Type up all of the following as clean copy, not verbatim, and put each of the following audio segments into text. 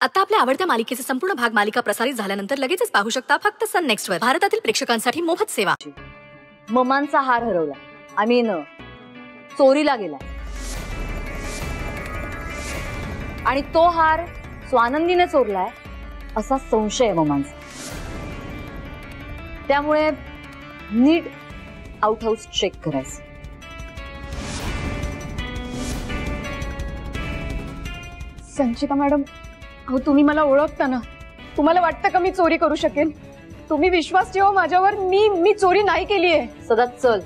आता आपल्या आवडत्या मालिकेचे संपूर्ण भाग मालिका प्रसारित झाल्यानंतर लगेचच पाहू शकता फक्त सन नेक्स्ट वर. भारतातील प्रेक्षकांसाठी मोफत सेवा. ममांचा हार हरवला. आय मीन चोरीला गेला आणि तो हार स्वानंदीने चोरलाय असा संशय आहे ममांचा. त्यामुळे नीट आउट हाऊस चेक करायचं. संचिता मॅडम, अहो तुम्ही मला ओळखता ना. तुम्हाला वाटतं का मी चोरी करू शकेन? तुम्ही विश्वास ठेवा माझ्यावर. मी चोरी नाही केली आहे. सदा चल.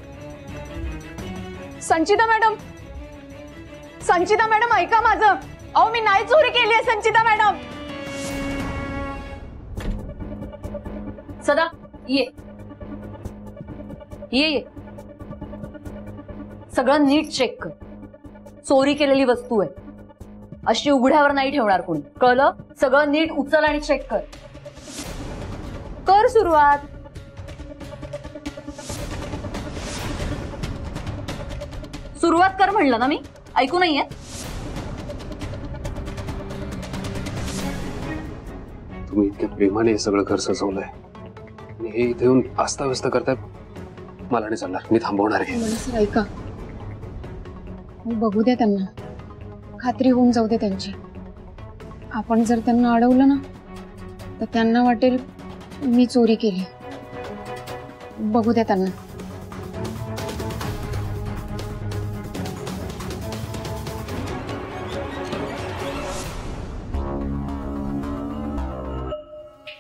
संचिता मॅडम, संचिता मॅडम ऐका माझं. अहो मी नाही चोरी केली आहे संचिता मॅडम. सदा ये ये ये. सगळं नीट चेक कर. चोरी केलेली वस्तू आहे, अशी उघड्यावर नाही ठेवणार कोणी, कळलं? सगळं नीट उचल आणि चेक कर. कर सुरुवात. सुरुवात कर म्हणलं ना मी, ऐकू नाहीये? तुम्ही इतक्या प्रेमाने हे सगळं घर सजवलंय आणि हे इथे येऊन अस्ताव्यस्त करताय. मला नाही चालणार, मी थांबवणार आहे. सर ऐका, बघू द्या त्यांना, खात्री होऊन जाऊ दे त्यांची. आपण जर त्यांना अडवलं ना तर त्यांना वाटेल मी चोरी केली. बघू द्या त्यांना.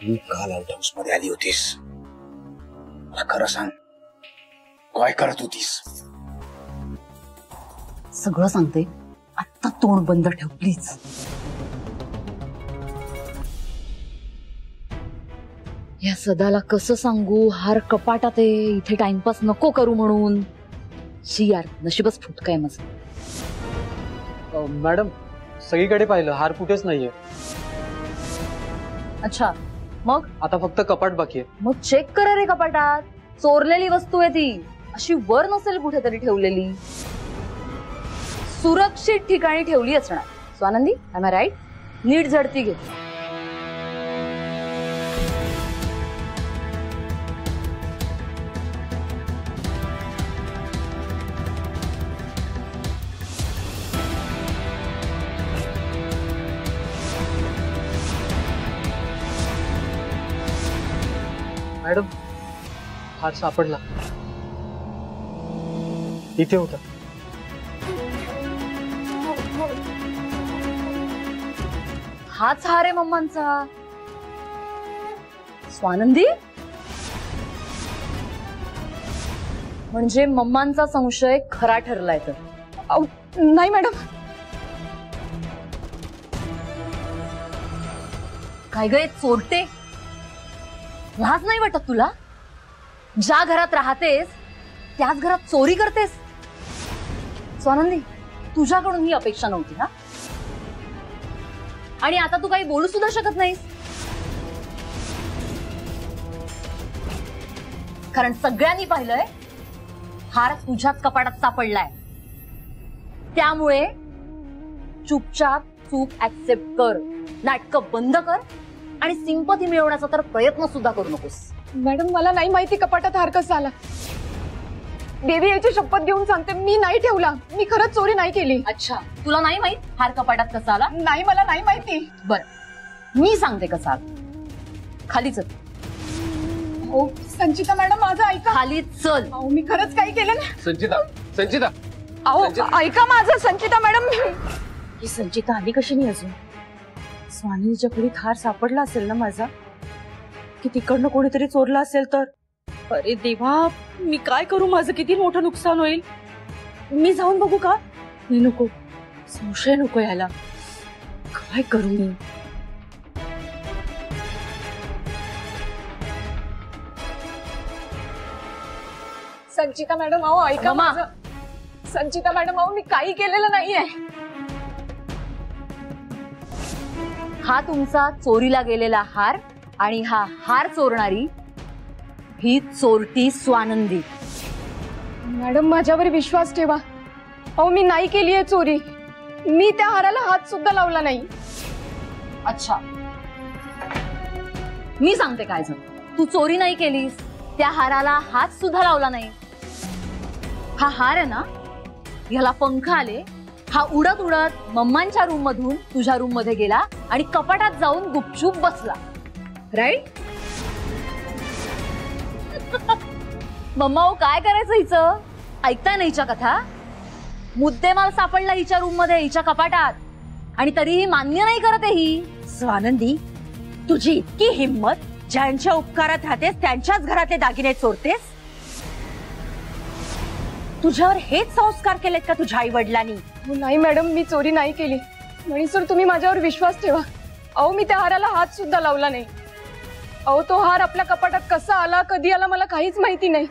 मी काल आउट हाऊस मध्ये आली होतीस, मला खरं सांग, काय करत होतीस? सगळं सांगते, आता तोंड बंद ठेव प्लीज. या सदाला कसं सांगू हार कपाटात आहे, इथे टाइमपास नको करू म्हणून. शी यार, नशीबच फुटकाय माझं. मॅडम, सगळीकडे पाहिलं, हार कुठेच नाहीये. अच्छा, मग आता फक्त कपाट बाकी आहे. मग चेक करा रे कपाटात. चोरलेली वस्तू आहे ती, अशी वर नसेल कुठेतरी ठेवलेली. सुरक्षित ठिकाणी ठेवली असणार. Swanandi, am I right? नीट झडती घे. मॅडम, हार सापडला. इथे होता. हाच हार आहे मम्मांचा. स्वानंदी, म्हणजे मम्मांचा संशय खरा ठरलाय तर? नाही मॅडम. काय ग चोरटे, लाज नाही वाटत तुला? ज्या घरात राहतेस त्याच घरात चोरी करतेस. स्वानंदी, तुझ्याकडून ही अपेक्षा नव्हती ना? आणि आता तू काही बोलू सुद्धा शकत नाहीस, कारण सगळ्यांनी पाहिलंय हार तुझ्याच कपाटात सापडलाय. त्यामुळे चुपचाप चूक ऍक्सेप्ट कर, नाटकं बंद कर आणि सिंपथी मिळवण्याचा तर प्रयत्न सुद्धा करू नकोस. मॅडम, मला नाही माहिती कपाटात हार कसा आला. देवी याची शपथ घेऊन सांगते, मी नाही ठेवला. मी खरंच चोरी नाही केली. अच्छा, तुला नाही माहित हार कपाटात कसा आला? नाही, मला नाही माहिती. बरं, मी सांगते कसा आला. खाली चल. हो संचिता मॅडम, माझं ऐका. खाली चल. अहो मी खरंच काही केलं नाही. संचिता, संचिता, अहो ऐका माझं. संचिता मॅडम. ही संचिता आली कशी नाही अजून? स्वानीच्या खोलीत हार सापडला असेल ना माझा, की तिकडनं कोणीतरी चोरला असेल तर? अरे देवा, मी काय करू? माझं किती मोठं नुकसान होईल. मी जाऊन बघू का? नाही, नको, संशय नको यायला. काय करू मी? संचिता मॅडम, अहो ऐका माझं. संचिता मॅडम, अहो मी काही केलेलं नाहीये. हा तुमचा चोरीला गेलेला हार आणि हा हार चोरणारी ही चोरटी स्वानंदी. मॅडम, माझ्यावर विश्वास ठेवा. अहो मी नाही केली आहे चोरी. मी त्या हाराला हात सुद्धा लावला नाही. अच्छा, मी सांगते काय झालं. तू चोरी नाही केलीस, त्या हाराला हात सुद्धा लावला नाही. हा हार आहे ना, ह्याला पंख आले, हा उडत उडत मम्मांच्या रूम मधून तुझ्या रूम मध्ये गेला आणि कपाटात जाऊन गुपचूप बसला, राईट? मम्मा हो, काय करायचं हिचं? ऐकताय ना हिच्या कथा? मुद्देमाल सापडला हिच्या रूम मध्ये, हिच्या कपाटात, आणि तरीही मान्य नाही करत आहे ही. स्वानंदी, तुझी इतकी हिंमत, ज्यांच्या उपकारात राहतेस त्यांच्याच घरातले दागिने चोरतेस? तुझ्यावर हेच संस्कार केलेत का तुझ्या आई वडिलांनी? नाही मॅडम, मी चोरी नाही केली. मणी सर, तुम्ही माझ्यावर विश्वास ठेवा. अहो, मी त्या हाराला हात सुद्धा लावला नाही. अहो, तो हार आपल्या कपाटात कसा आला, कधी आला, मला काहीच माहिती नाही.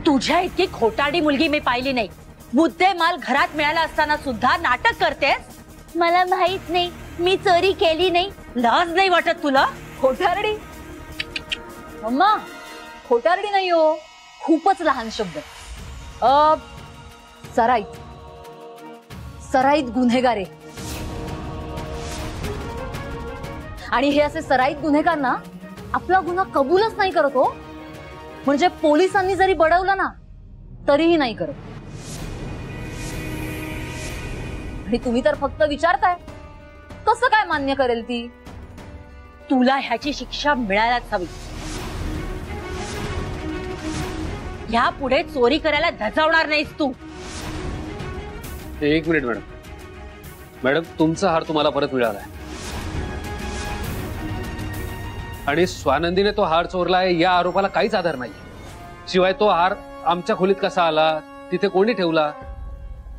तुझ्या इतकी खोटारडी मुलगी मी पाहिली नाही. मुद्देमाल घरात मिळाला असताना सुद्धा नाटक करतेस. मला माहित नाही, मी चोरी केली नाही. लाज नाही वाटत तुला? खोटारडी? मम्मा, खोटारडी नाही हो, खूपच लहान शब्द. सराईत, सराईत गुन्हेगार आहे. आणि हे असे सराईत गुन्हेगार ना आपला गुन्हा कबूलच नाही करत हो. म्हणजे पोलिसांनी जरी बडवलं ना तरीही नाही करत. आणि तुम्ही तर फक्त विचारताय कसं काय मान्य करेल ती. तुला ह्याची शिक्षा मिळायलाच हवी. ह्या पुढे चोरी करायला धजावणार नाहीस तू. एक मिनिट मॅडम. मॅडम, तुमचा हार तुम्हाला परत मिळालाय आणि स्वानंदीने तो हार चोरलाय या आरोपाला काहीच आधार नाही. शिवाय तो हार आमच्या खोलीत कसा आला, तिथे कोणी ठेवला,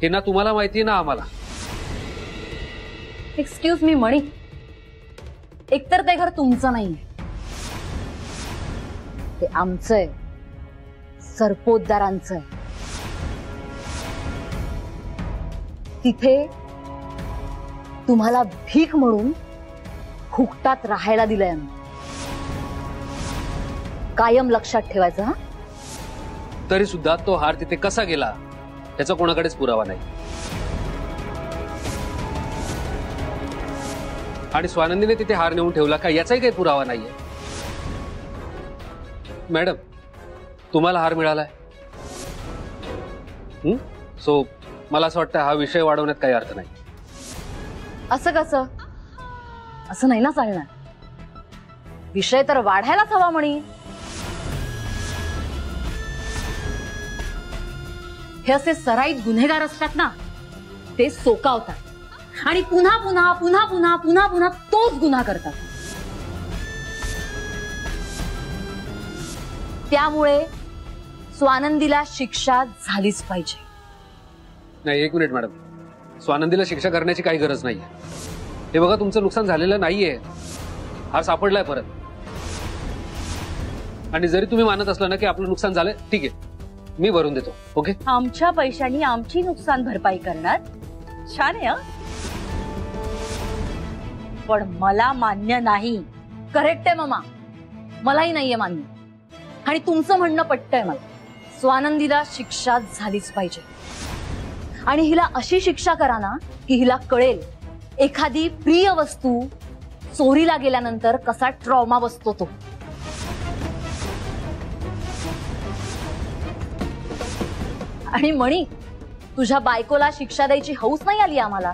हे ना तुम्हाला माहिती ना आम्हाला. एक्सक्यूज मी मणी, एकतर ते घर तुमचं नाहीये, ते आमचं आहे, सरपोतदारांचं आहे. तिथे तुम्हाला भीक म्हणून फुकटात राहायला दिलंय आम्ही. कायम लक्षात ठेवायचं. हा, तरी सुद्धा तो हार तिथे कसा गेला त्याचा कोणाकडेच पुरावा नाही. आणि स्वानंदीने तिथे हार नेऊन ठेवला का याचाही काही पुरावा नाहीये. मॅडम, तुम्हाला हार मिळालाय, सो मला असं वाटतं हा विषय वाढवण्यात काही अर्थ नाही. असं कसं? असं नाही ना चालणार. विषय तर वाढायलाच हवा म्हणी. हे असे सराईत गुन्हेगार असतात ना, ते सोकावतात आणि पुन्हा पुन्हा पुन्हा पुन्हा पुन्हा पुन्हा तोच गुन्हा करतात. त्यामुळे स्वानंदीला शिक्षा झालीच पाहिजे. नाही, एक मिनिट मॅडम. स्वानंदीला शिक्षा करण्याची काही गरज नाहीये. हे बघा, तुमचं नुकसान झालेलं नाहीये. हार सापडलाय परत. आणि जरी तुम्ही मानत असला ना की आपलं नुकसान झालंय, ठीक आहे, मी भरून देतो. ओके? आमच्या पैशांनी आमची नुकसान भरपाई करणार? छान आहे. पण मला मान्य नाही. करेक्ट आहे मामा, मलाही नाहीये मान्य. आणि तुमचं म्हणणं पटतंय मला. स्वानंदीला शिक्षा झालीच पाहिजे. आणि हिला अशी शिक्षा करा ना की हिला कळेल एखादी प्रिय वस्तू चोरीला गेल्यानंतर कसा ट्रॉमा बसतो तो. आणि मणी, तुझ्या बायकोला शिक्षा द्यायची हौस नाही आली आम्हाला.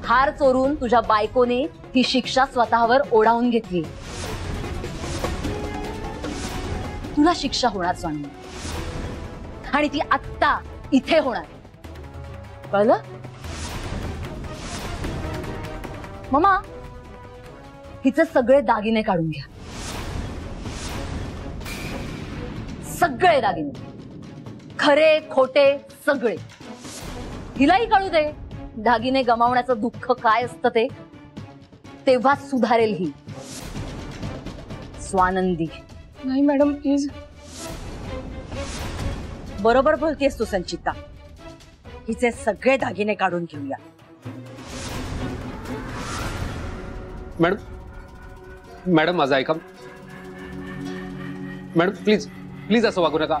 हार चोरून तुझ्या बायकोने ही शिक्षा स्वतःवर ओढावून घेतली. तुला शिक्षा होणार स्वानंदी, आणि ती आत्ता इथे होणार. कळलं? ममा, हिचे सगळे दागिने काढून घ्या. सगळे दागिने, खरे खोटे सगळे. हिलाही कळू दे दागिने गमावण्याचं दुःख काय असतं ते. तेव्हाच सुधारेल ही स्वानंदी. नाही मॅडम, प्लीज. बरोबर बोलतेस तू संचिता. हिचे सगळे दागिने काढून घेऊया. मॅडम माझं ऐका. मॅडम प्लीज प्लीज असं वागू नका.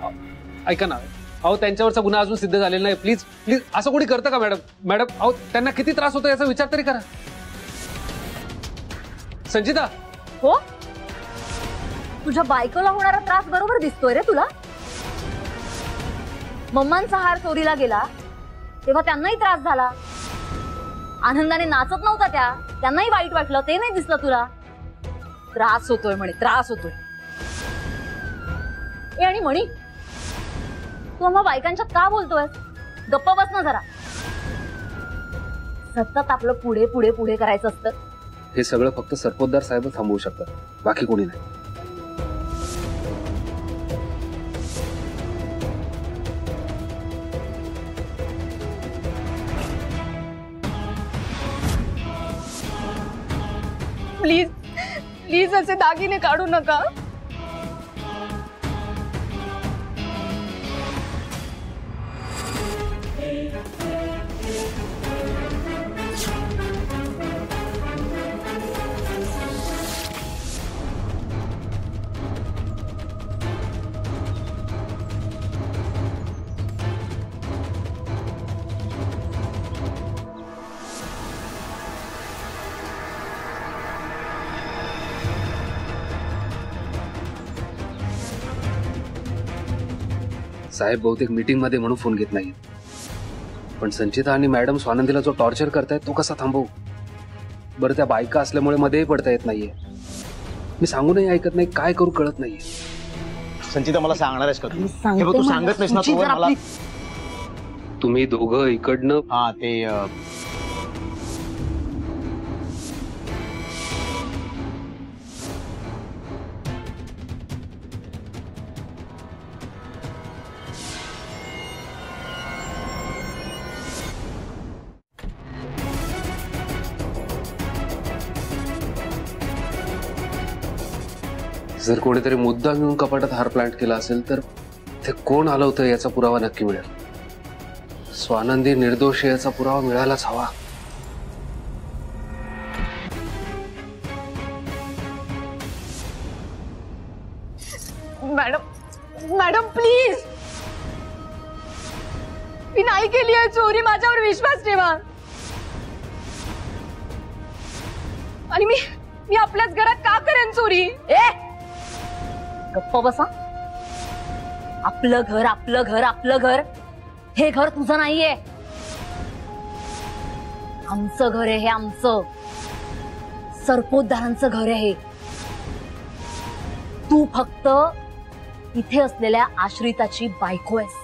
ऐका ना, अहो त्यांच्यावरचा गुन्हा अजून सिद्ध झालेला नाही. प्लीज प्लीज असं कोणी करतं का मॅडम? मॅडम अहो त्यांना किती त्रास होतो याचा विचार तरी करा. संचिता. हो, तुझ्या बायकोला होणारा त्रास बरोबर दिसतोय रे तुला. मम्मांचा हार चोरीला गेला तेव्हा त्यांनाही त्रास झाला. आनंदाने नाचत नव्हता त्यांनाही वाईट वाटलं. ते नाही दिसलं तुला. त्रास होतोय म्हणे, त्रास होतोय. ए आणि म्हणी, तू आम्हा बायकांच्यात का बोलतोय? गप्प बस ना जरा. सतत आपलं पुढे पुढे पुढे करायचं असतं. हे सगळं फक्त सरपोतदार साहेब थांबवू शकतात, बाकी कोणी नाही. प्लीज प्लीज असे दागिने काढू नका. साहेब बहुतेक मीटिंग मध्ये म्हणून फोन घेत नाही. पण संचिता आणि मॅडम स्वानंदीला जो टॉर्चर करतायत तो कसा थांबवू? बरं त्या बायका असल्यामुळे मध्येही पडता येत नाहीये. मी सांगूनही ऐकत नाही. काय करू कळत नाहीये. संचिता मला सांगणार आहेस का तू? सांगते हे बघ, तू मला. सांगत नाहीस ना तुझी तोवर जरा मला. तुम्ही दोघं इकडनं. हा ते जर कोणीतरी मुद्दा घेऊन कपाटात हार प्लांट केला असेल तर ते कोण आलं होतं याचा पुरावा नक्की मिळेल. स्वानंदी निर्दोष आहे याचा पुरावा मिळायलाच हवा. मॅडम मॅडम प्लीज, मी नाही केली आहे चोरी. माझ्यावर विश्वास ठेवा. आणि मी आपल्याच घरात का करेन चोरी? ए गप्प बसा. आपलं घर आपलं घर आपलं घर. हे घर तुझं नाहीये. आमचं घर आहे हे. आमचं सरपोतदारांचं घर आहे. तू फक्त इथे असलेल्या आश्रिताची बायको आहेस,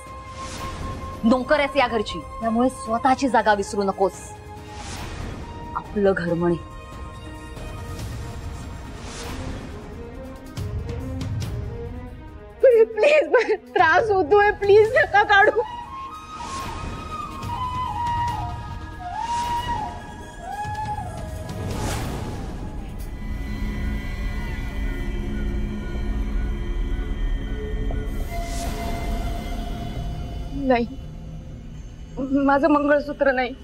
नोकर आहेस या घरची. त्यामुळे स्वतःची जागा विसरू नकोस. आपलं घर म्हणे. प्लीज त्रास होतोय. प्लीज नका काढू. नाही, माझं मंगळसूत्र नाही.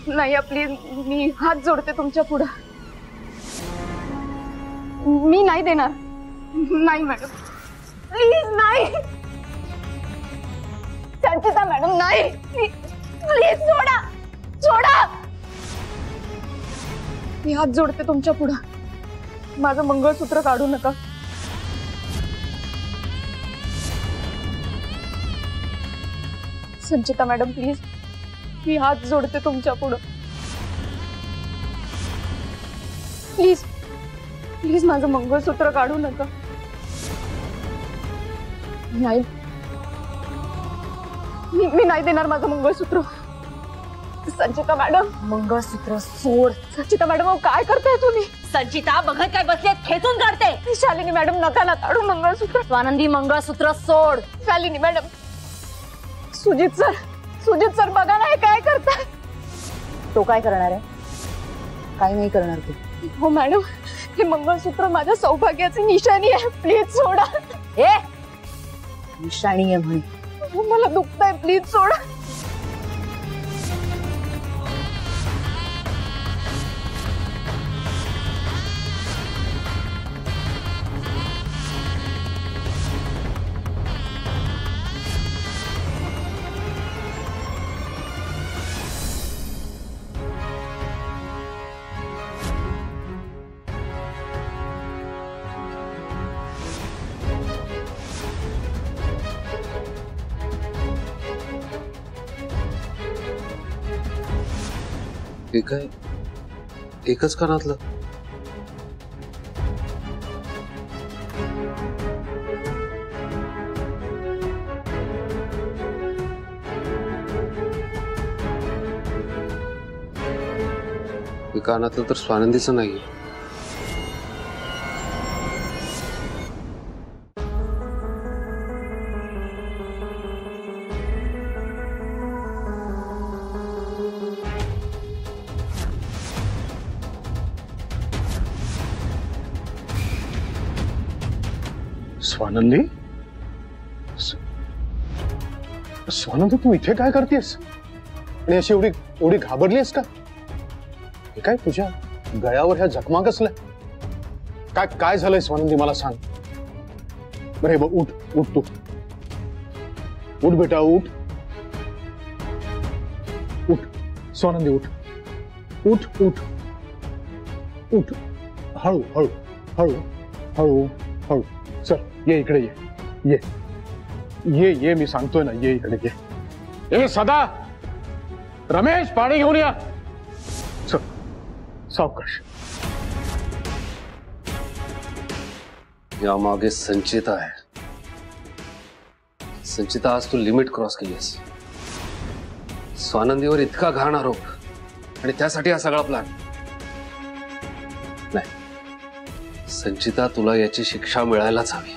नाही प्लीज, मी हात जोडते तुमच्या पुढं. मी नाही देणार. नाही मॅडम, प्लीज नाही. संचिता मॅडम नाही. प्लीज सोडा सोडा. मी हात जोडते तुमच्या पुढं. माझं मंगळसूत्र काढू नका. संचिता मॅडम प्लीज, मी हात जोडते तुमच्या पुढं. प्लीज प्लीज माझं मंगळसूत्र काढू नका. नाही, मी नाही देणार माझं मंगळसूत्र. संचिता मॅडम, मंगळसूत्र सोड. संचिता मॅडम, अहो काय करताय तुम्ही? संचिता बघत काय बसली खेचून काढते. शालिनी मॅडम, नका ना काढू मंगळसूत्र. स्वानंदी मंगळसूत्र सोड. शालिनी मॅडम. सुजित सर बघा ना, हे काय करताय? तो काय करणार आहे? काय नाही करणार तू. हो मॅडम, हे मंगळसूत्र माझ्या सौभाग्याची निशाणी आहे. प्लीज सोडा. ए निशाणी आहे म्हणे. मला दुखतंय. प्लीज सोडा. हे काय एकच कानातलं? हे कानातलं तर स्वानंदीचं नाही. स्वानंदी, स्वानंदी तू इथे काय करतेस आणि अशी एवढी एवढी घाबरलीस का? हे काय तुझ्या गळ्यावर ह्या जखमा कसल्या? काय काय झालंय स्वानंदी मला सांग बरं. बघ उठ उठ तू उठ बेटा उठ उठ स्वानंदी उठ उठ उठ उठ. हळू हळू हळू हळू हळू. चल ये इकडे ये ये ये मी सांगतोय ना, ये इकडे ये. ए सदा, रमेश पाणी घेऊन या. चल सावकाश. यामागे संचिता आहे. संचिता, आज तू लिमिट क्रॉस केलीस. स्वानंदीवर इतका घाण आरोप आणि त्यासाठी हा सगळा प्लॅन. नाही संचिता, तुला याची शिक्षा मिळायलाच हवी.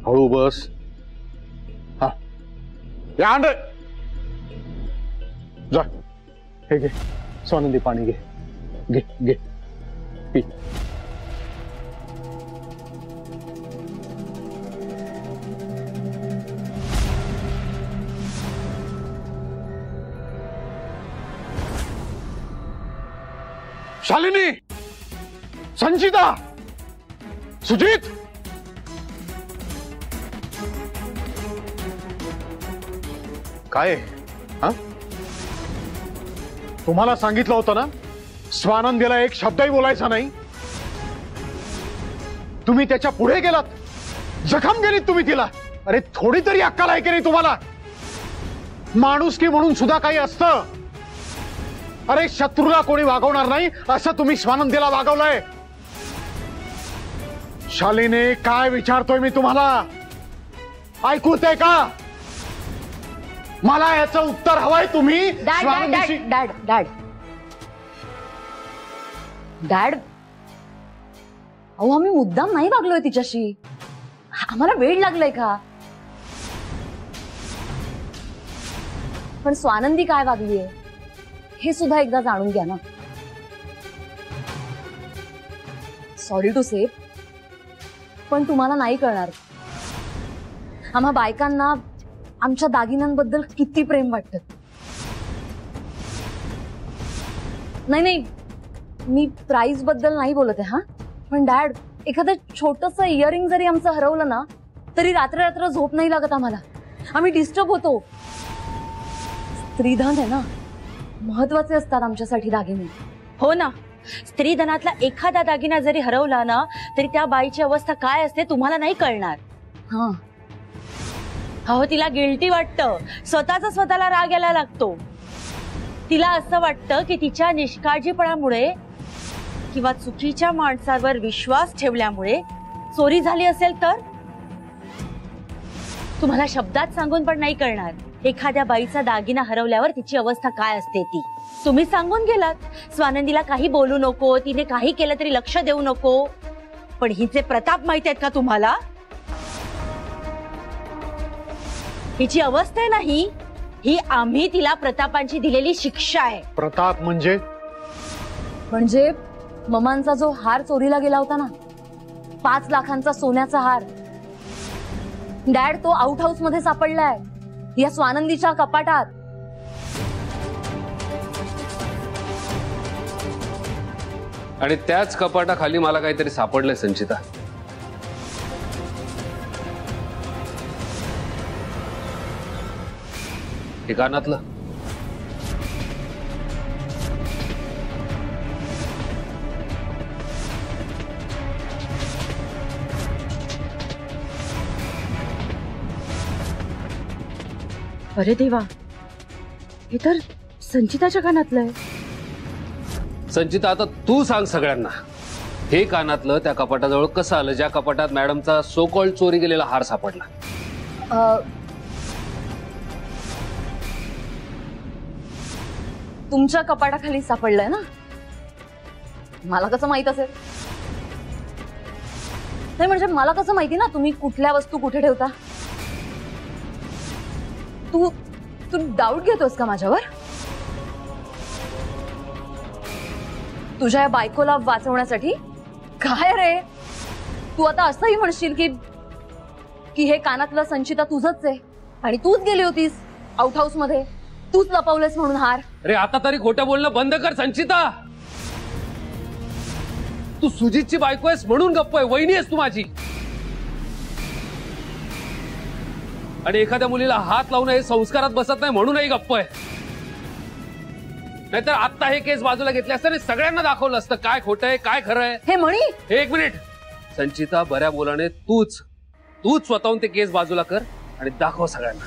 हळू बस. हा या आण रे. जा हे घे स्वानंदी, पाणी घे घे घे पी. शालिनी, संचिता, सुजीत, काय हा? तुम्हाला सांगितलं होतं ना स्वानंदीला एक शब्दही बोलायचा नाही. तुम्ही त्याच्या पुढे गेलात, जखम गेलीत तुम्ही तिला. अरे थोडी तरी अक्कल आहे की नाही तुम्हाला? माणुसकी म्हणून सुद्धा काही असतं. अरे शत्रूला कोणी वागवणार नाही असं तुम्ही स्वानंदीला वागवलंय. शालिनी, काय विचारतोय मी तुम्हाला, ऐकू येतंय का? मला याचं उत्तर हवंय. तुम्ही dad dad dad dad dad अहो, आम्ही मुद्दाम नाही वागलोय तिच्याशी. आम्हाला वेळ लागलाय का? पण स्वानंदी काय वागलीये हे सुद्धा एकदा जाणून घ्या ना. सॉरी टू से, पण तुम्हाला नाही कळणार. आम्हा बायकांना आमच्या दागिन्यांबद्दल किती प्रेम वाटतं. नाही नाही, मी प्राइस बद्दल नाही बोलते हा. पण डॅड, एखादं छोटस इयरिंग जरी आमचं हरवलं ना तरी रात्र रात्र झोप नाही लागत आम्हाला. आम्ही डिस्टर्ब होतो. स्त्रीधन आहे ना, महत्वाचे असतात आमच्यासाठी दागिने. हो ना, स्त्रीधनातला एखादा दागिना जरी हरवला ना तरी त्या बाईची अवस्था काय असते तुम्हाला नाही कळणार. हा, हो, तिला गिल्टी वाटतं. स्वतःला राग यायला लागतो. तिला असं वाटतं की तिच्या निष्काळजीपणामुळे किंवा चुकीच्या माणसावर विश्वास ठेवल्यामुळे चोरी झाली असेल तर. तुम्हाला शब्दात सांगून पण नाही कळणार एखाद्या बाईचा दागिना हरवल्यावर तिची अवस्था काय असते ती. तुम्ही सांगून गेलात स्वानंदीला काही बोलू नको, तिने काही केलं तरी लक्ष देऊ नको. पण हिचे प्रताप माहित आहेत का तुम्हाला? हिची अवस्था नाही, ही आम्ही तिला प्रतापांची दिलेली शिक्षा आहे. प्रताप म्हणजे ममांचा जो हार चोरीला गेला होता ना, 5 लाखांचा सोन्याचा हार. डॅड, तो आउट हाऊस मध्ये सापडलाय या स्वानंदीच्या कपाटात. आणि त्याच कपाटाखाली मला काहीतरी सापडलंय संचिता. हे कानातलं. अरे देवा, हे तर संचिताच्या कानातलं आहे. संचिता आता तू सांग सगळ्यांना, हे कानातलं त्या कपाटाजवळ कसं आलं, ज्या कपाटात मॅडमचा सो कॉल्ड चोरी गेलेला हार सापडला? तुमच्या कपाटाखाली सापडलंय ना. मला कसं माहित असेल? नाही म्हणजे मला कसं माहिती ना तुम्ही कुठल्या वस्तू कुठे ठेवता? तू तू डाऊट घेतोस का माझ्यावर? तुझ्या या बायकोला वाचवण्यासाठी? काय रे, तू आता असंही म्हणशील की हे कानातलं संचिता तुझंच आहे आणि तूच गेली होतीस आउट हाऊस मध्ये, तूच लपवलेस म्हणून हार. अरे आता तरी खोटं बोलणं बंद कर संचिता. तू सुजितची बायको आहेस म्हणून गप्प आहे, वहिनी आहेस तू माझी. आणि एखाद्या मुलीला हात लावणं हे संस्कारात बसत नाही म्हणूनही गप्प आहे. नाहीतर आता हे केस बाजूला घेतले असतं आणि सगळ्यांना दाखवलं असतं काय खोटं आहे काय खरं आहे. हे म्हणी, एक मिनिट संचिता, बऱ्या बोलाने तूच स्वतःहून ते केस बाजूला कर आणि दाखव सगळ्यांना.